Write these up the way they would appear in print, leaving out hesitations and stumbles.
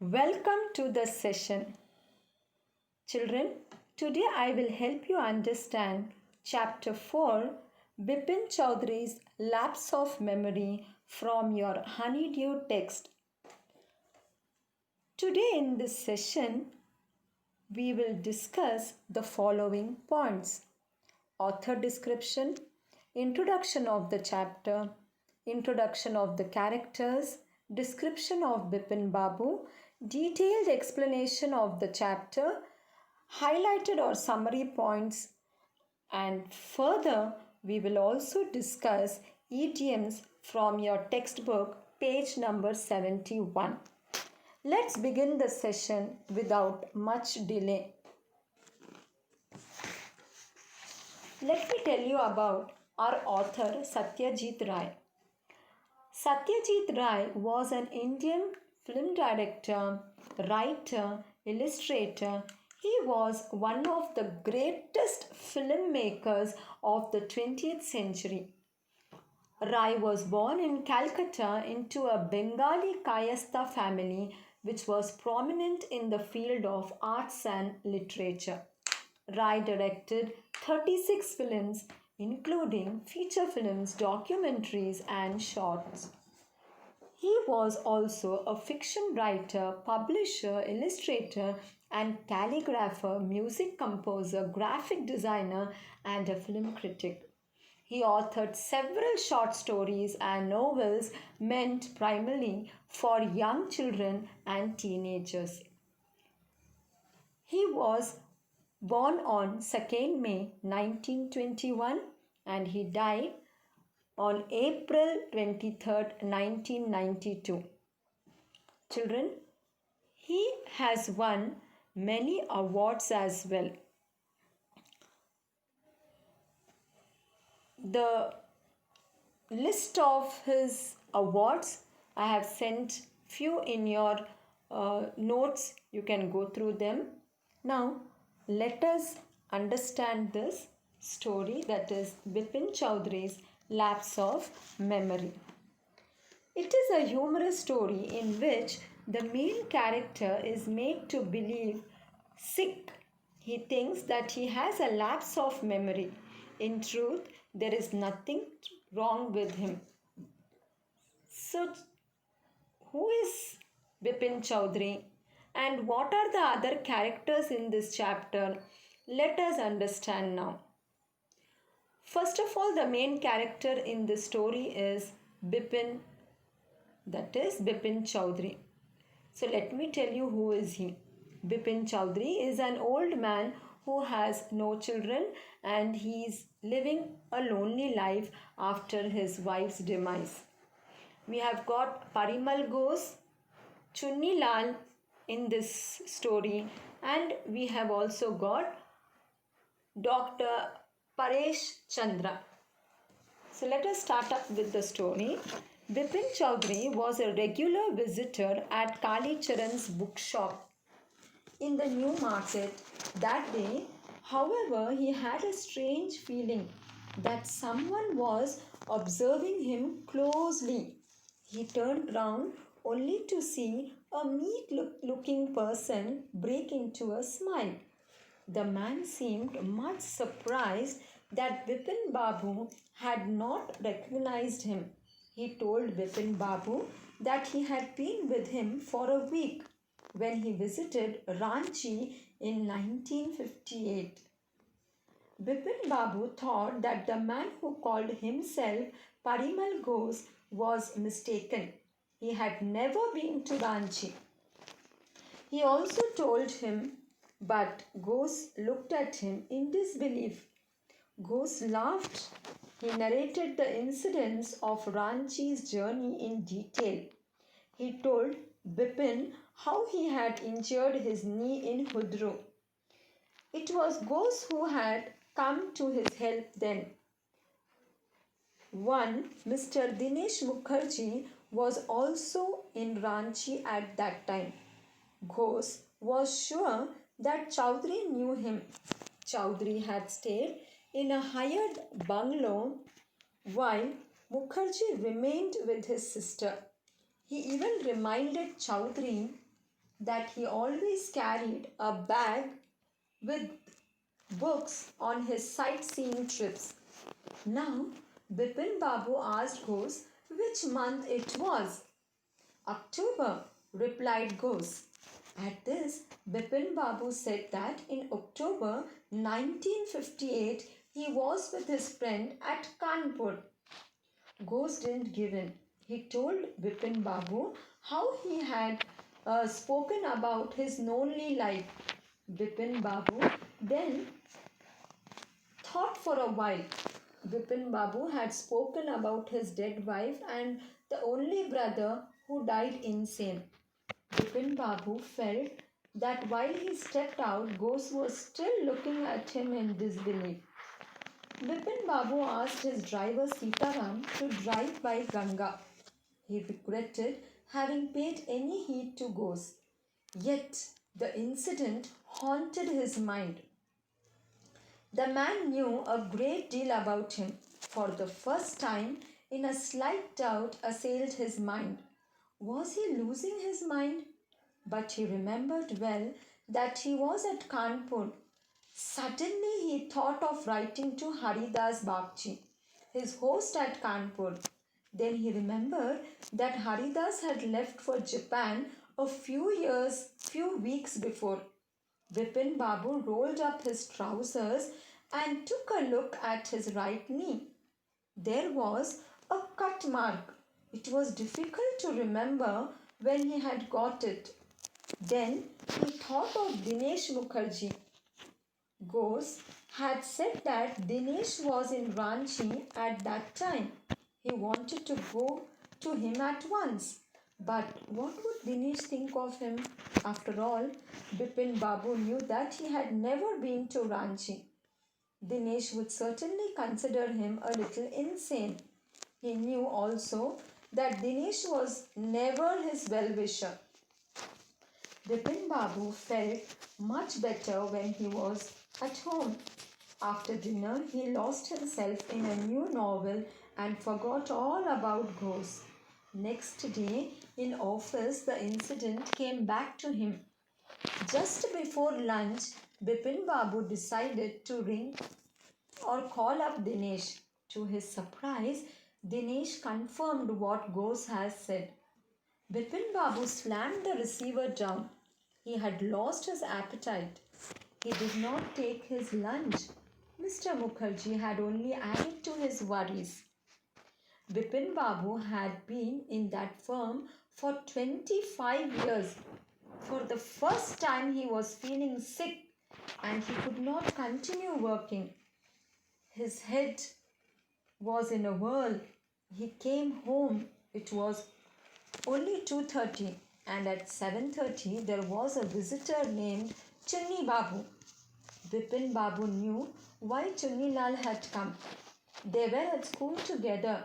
Welcome to the session. Children, today I will help you understand Chapter 4 Bepin Choudhury's Lapse of Memory from your Honeydew text. Today in this session, we will discuss the following points: author description, introduction of the chapter, introduction of the characters, description of Bipin Babu, detailed explanation of the chapter, highlighted or summary points, and further we will also discuss idioms from your textbook, page number 71. Let's begin the session without much delay. Let me tell you about our author Satyajit Ray. Satyajit Ray was an Indian film director, writer, illustrator. He was one of the greatest filmmakers of the 20th century. Ray was born in Calcutta into a Bengali Kayastha family which was prominent in the field of arts and literature. Ray directed 36 films, including feature films, documentaries, and shorts. He was also a fiction writer, publisher, illustrator, and calligrapher, music composer, graphic designer, and a film critic. He authored several short stories and novels meant primarily for young children and teenagers. He was born on 2nd May 1921 and he died on April 23rd, 1992. Children, he has won many awards as well. The list of his awards, I have sent few in your notes. You can go through them. Now, let us understand this story, that is Bepin Choudhury's Lapse of Memory. It is a humorous story in which the main character is made to believe sick. He thinks that he has a lapse of memory. In truth, there is nothing wrong with him. So, who is Bepin Choudhury and what are the other characters in this chapter? Let us understand now. First of all, the main character in this story is Bepin, that is Bepin Choudhury. So let me tell you who is he. Bepin Choudhury is an old man who has no children and he is living a lonely life after his wife's demise. We have got Parimal Ghosh, Chunni Lal in this story, and we have also got Dr. Paresh Chandra. So let us start up with the story. Bepin Choudhury was a regular visitor at Kali Charan's bookshop in the New Market that day. However, he had a strange feeling that someone was observing him closely. He turned round only to see a meek-looking person break into a smile. The man seemed much surprised that Bipin Babu had not recognized him. He told Bipin Babu that he had been with him for a week when he visited Ranchi in 1958. Bipin Babu thought that the man who called himself Parimal Ghosh was mistaken. He had never been to Ranchi. He also told him, but Ghosh looked at him in disbelief. Ghosh laughed. He narrated the incidents of Ranchi's journey in detail. He told Bipin how he had injured his knee in Hudru. It was Ghosh who had come to his help then. One Mr. Dinesh Mukherjee was also in Ranchi at that time. Ghosh was sure that Choudhury knew him. Choudhury had stayed in a hired bungalow while Mukherjee remained with his sister. He even reminded Choudhury that he always carried a bag with books on his sightseeing trips. Now, Bipin Babu asked Ghose which month it was. October, replied Ghose. At this, Bipin Babu said that in October 1958 he was with his friend at Kanpur. Ghose didn't give in. He told Bipin Babu how he had spoken about his lonely life. Bipin Babu then thought for a while. Bipin Babu had spoken about his dead wife and the only brother who died insane. Bipin Babu felt that while he stepped out, Ghose was still looking at him in disbelief. Bipin Babu asked his driver Sitaram to drive by Ganga. He regretted having paid any heed to Ghose. Yet the incident haunted his mind. The man knew a great deal about him. For the first time, a slight doubt assailed his mind. Was he losing his mind? But he remembered well that he was at Kanpur. Suddenly he thought of writing to Haridas Bagchi, his host at Kanpur. Then he remembered that Haridas had left for Japan a few weeks before. Bipin Babu rolled up his trousers and took a look at his right knee. There was a cut mark. It was difficult to remember when he had got it. Then he thought of Dinesh Mukherjee. Ghose had said that Dinesh was in Ranchi at that time. He wanted to go to him at once. But what would Dinesh think of him? After all, Bipin Babu knew that he had never been to Ranchi. Dinesh would certainly consider him a little insane. He knew also that Dinesh was never his well-wisher. Bipin Babu felt much better when he was at home. After dinner, he lost himself in a new novel and forgot all about Ghose. Next day, in office, the incident came back to him. Just before lunch, Bipin Babu decided to ring or call up Dinesh. To his surprise, Dinesh confirmed what Ghose has said. Bipin Babu slammed the receiver down. He had lost his appetite. He did not take his lunch. Mr. Mukherjee had only added to his worries. Bipin Babu had been in that firm for 25 years. For the first time he was feeling sick and he could not continue working. His head was in a whirl. He came home. It was only 2:30 and at 7:30 there was a visitor named Chunni Babu. Bipin Babu knew why Chunni Lal had come. They were at school together.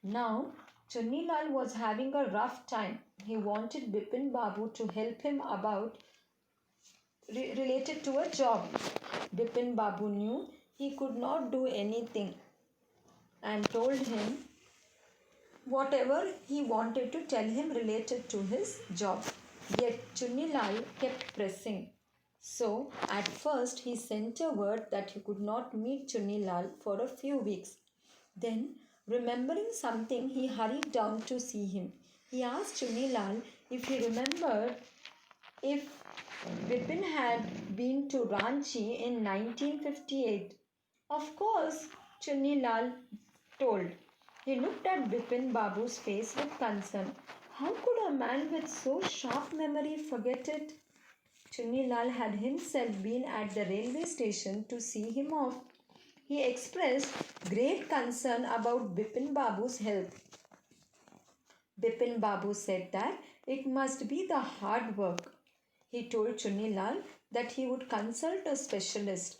Now, Chunni Lal was having a rough time. He wanted Bipin Babu to help him about related to a job. Bipin Babu knew he could not do anything and told him whatever he wanted to tell him related to his job. Yet Chunni Lal kept pressing. So, at first he sent a word that he could not meet Chunni Lal for a few weeks. Then, remembering something, he hurried down to see him. He asked Chunni Lal if he remembered if Bipin had been to Ranchi in 1958. Of course, Chunni Lal told. He looked at Bipin Babu's face with concern. How could a man with so sharp memory forget it? Chunni Lal had himself been at the railway station to see him off. He expressed great concern about Bipin Babu's health. Bipin Babu said that it must be the hard work. He told Chunni Lal that he would consult a specialist.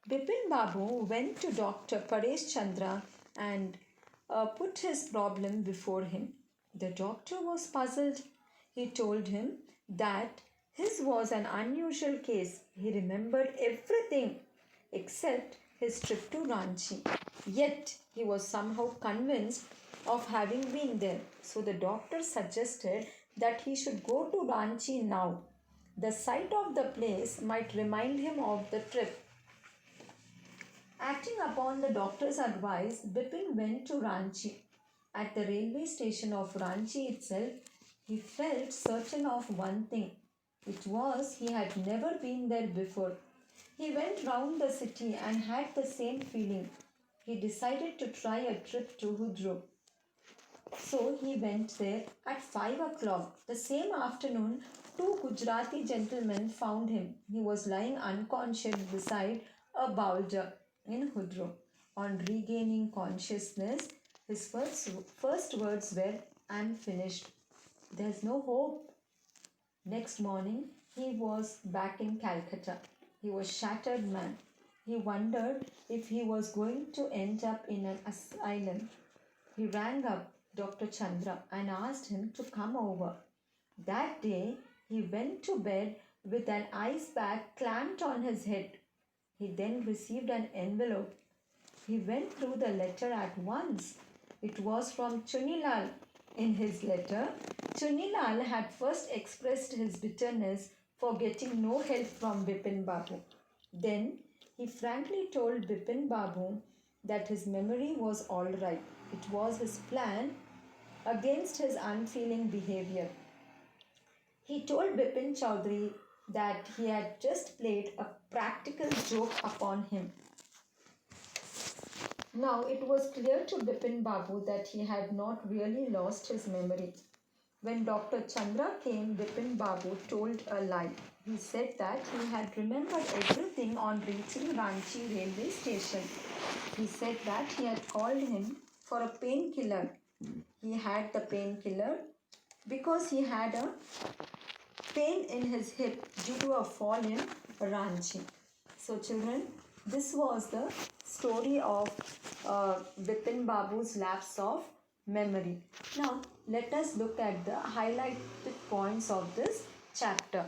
Bipin Babu went to Dr. Paresh Chandra and put his problem before him. The doctor was puzzled. He told him that his was an unusual case. He remembered everything except his trip to Ranchi. Yet he was somehow convinced of having been there. So the doctor suggested that he should go to Ranchi now. The sight of the place might remind him of the trip. Acting upon the doctor's advice, Bipin went to Ranchi. At the railway station of Ranchi itself, he felt certain of one thing. It was he had never been there before. He went round the city and had the same feeling. He decided to try a trip to HONEYDEW. So he went there at 5 o'clock. The same afternoon, two Gujarati gentlemen found him. He was lying unconscious beside a boulder in HONEYDEW. On regaining consciousness, his first words were, "I'm finished. There's no hope." Next morning, he was back in Calcutta. He was a shattered man. He wondered if he was going to end up in an asylum. He rang up Dr. Chandra and asked him to come over. That day, he went to bed with an ice bag clamped on his head. He then received an envelope. He went through the letter at once. It was from Chunilal. In his letter, Chunilal had first expressed his bitterness for getting no help from Bipin Babu. Then he frankly told Bipin Babu that his memory was all right. It was his plan against his unfeeling behavior. He told Bepin Choudhury that he had just played a practical joke upon him. Now it was clear to Bipin Babu that he had not really lost his memory. When Dr. Chandra came, Bipin Babu told a lie. He said that he had remembered everything on reaching Ranchi railway station. He said that he had called him for a painkiller. He had the painkiller because he had a pain in his hip due to a fall in Ranchi. So children, this was the story of Bipin Babu's lapse of memory. Now let us look at the highlighted points of this chapter.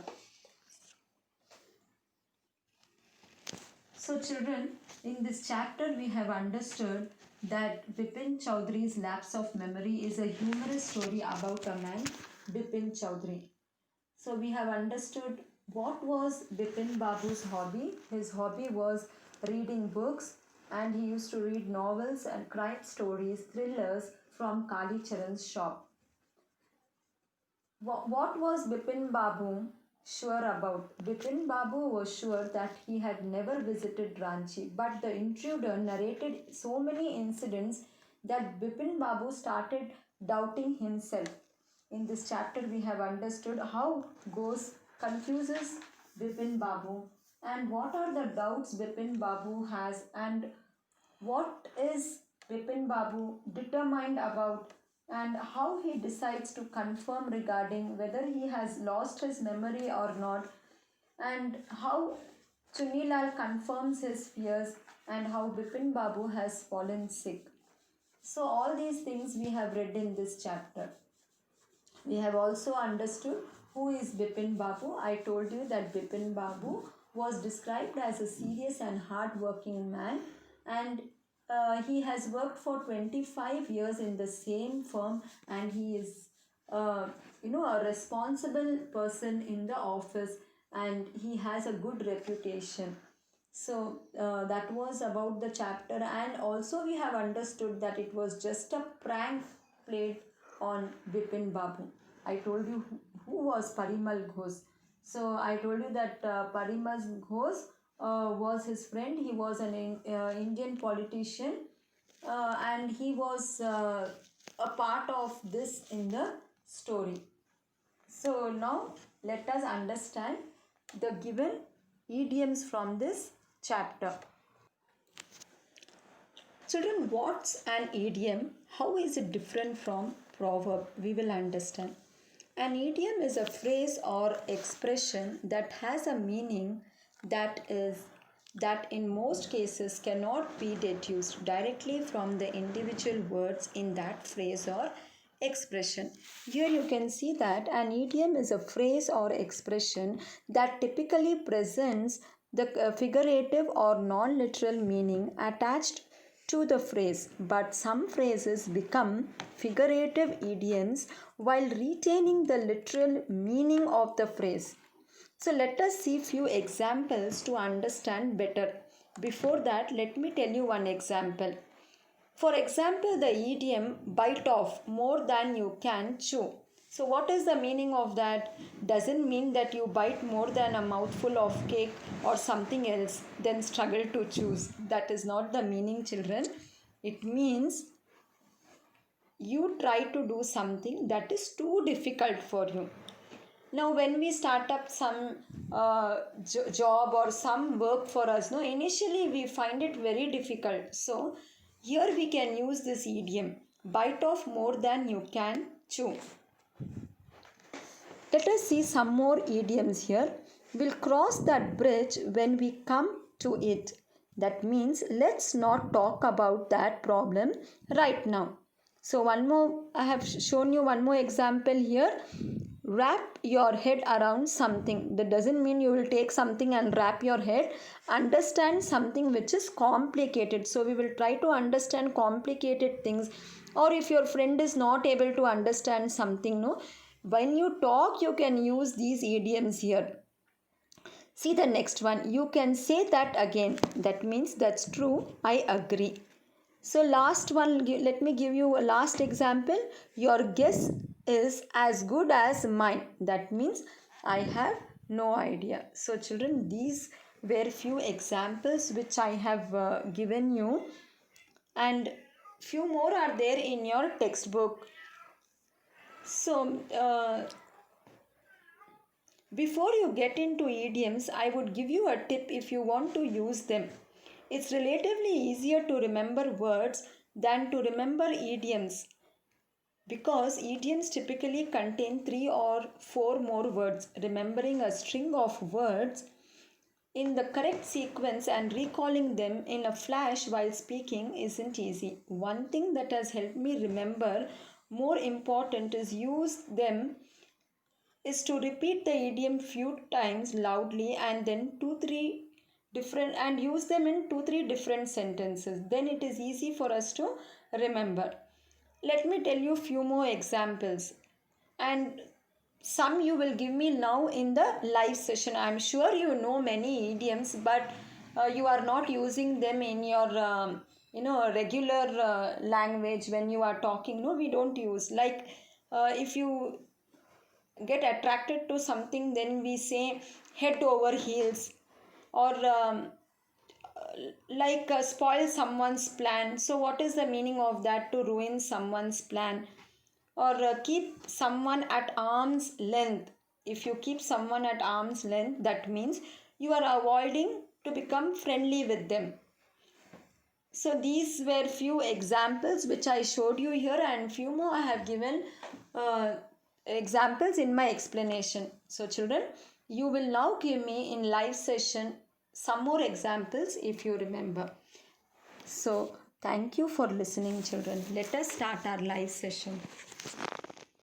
So children, in this chapter we have understood that Bepin Choudhury's lapse of memory is a humorous story about a man, Bepin Choudhury. So we have understood what was Bipin Babu's hobby. His hobby was reading books, and he used to read novels and crime stories, thrillers from Kali Charan's shop. What was Bipin Babu sure about? Bipin Babu was sure that he had never visited Ranchi, but the intruder narrated so many incidents that Bipin Babu started doubting himself. In this chapter, we have understood how ghost confuses Bipin Babu and what are the doubts Bipin Babu has and what is Bipin Babu determined about and how he decides to confirm regarding whether he has lost his memory or not, and how Chunilal confirms his fears and how Bipin Babu has fallen sick. So all these things we have read in this chapter. We have also understood who is Bipin Babu. I told you that Bipin Babu was described as a serious and hard-working man, and he has worked for 25 years in the same firm, and he is a responsible person in the office, and he has a good reputation. So that was about the chapter, and also we have understood that it was just a prank played on Bipin Babu. I told you who was Parimal Ghosh. So I told you that Parimal Ghosh was his friend. He was an Indian politician, and he was a part of this in the story. So now let us understand the given idioms from this chapter. Children, what's an idiom? How is it different from proverb? We will understand. An idiom is a phrase or expression that has a meaning that in most cases cannot be deduced directly from the individual words in that phrase or expression. Here you can see that an idiom is a phrase or expression that typically presents the figurative or non-literal meaning attached to the phrase, but some phrases become figurative idioms while retaining the literal meaning of the phrase. So let us see few examples to understand better. Before that, let me tell you one example. For example, the idiom bite off more than you can chew. So what is the meaning of that? Doesn't mean that you bite more than a mouthful of cake or something else, then struggle to choose. That is not the meaning, children. It means you try to do something that is too difficult for you. Now when we start up some job or some work for us, no, initially we find it very difficult. So here we can use this idiom, bite off more than you can chew. Let us see some more idioms here. We'll cross that bridge when we come to it. That means let's not talk about that problem right now. So one more, I have shown you one more example here. Wrap your head around something. That doesn't mean you will take something and wrap your head. Understand something which is complicated. So we will try to understand complicated things. Or if your friend is not able to understand something, no, when you talk, you can use these idioms here. See the next one. You can say that again. That means that's true. I agree. So last one, let me give you a last example. Your guess is as good as mine. That means I have no idea. So children, these were few examples which I have given you, and few more are there in your textbook. So before you get into idioms, I would give you a tip if you want to use them. It's relatively easier to remember words than to remember idioms, because idioms typically contain 3 or 4 more words. Remembering a string of words in the correct sequence and recalling them in a flash while speaking isn't easy. One thing that has helped me remember more important is to repeat the idiom few times loudly and then use them in 2-3 different sentences. Then it is easy for us to remember. Let me tell you few more examples, and some you will give me now in the live session. I am sure you know many idioms, but you are not using them in your regular language when you are talking. No, we don't use, like if you get attracted to something, then we say head over heels, or spoil someone's plan. So what is the meaning of that? To ruin someone's plan. Or keep someone at arm's length. If you keep someone at arm's length, that means you are avoiding to become friendly with them. So these were few examples which I showed you here, and few more I have given examples in my explanation. So children, you will now give me in live session some more examples if you remember. So thank you for listening, children. Let us start our live session.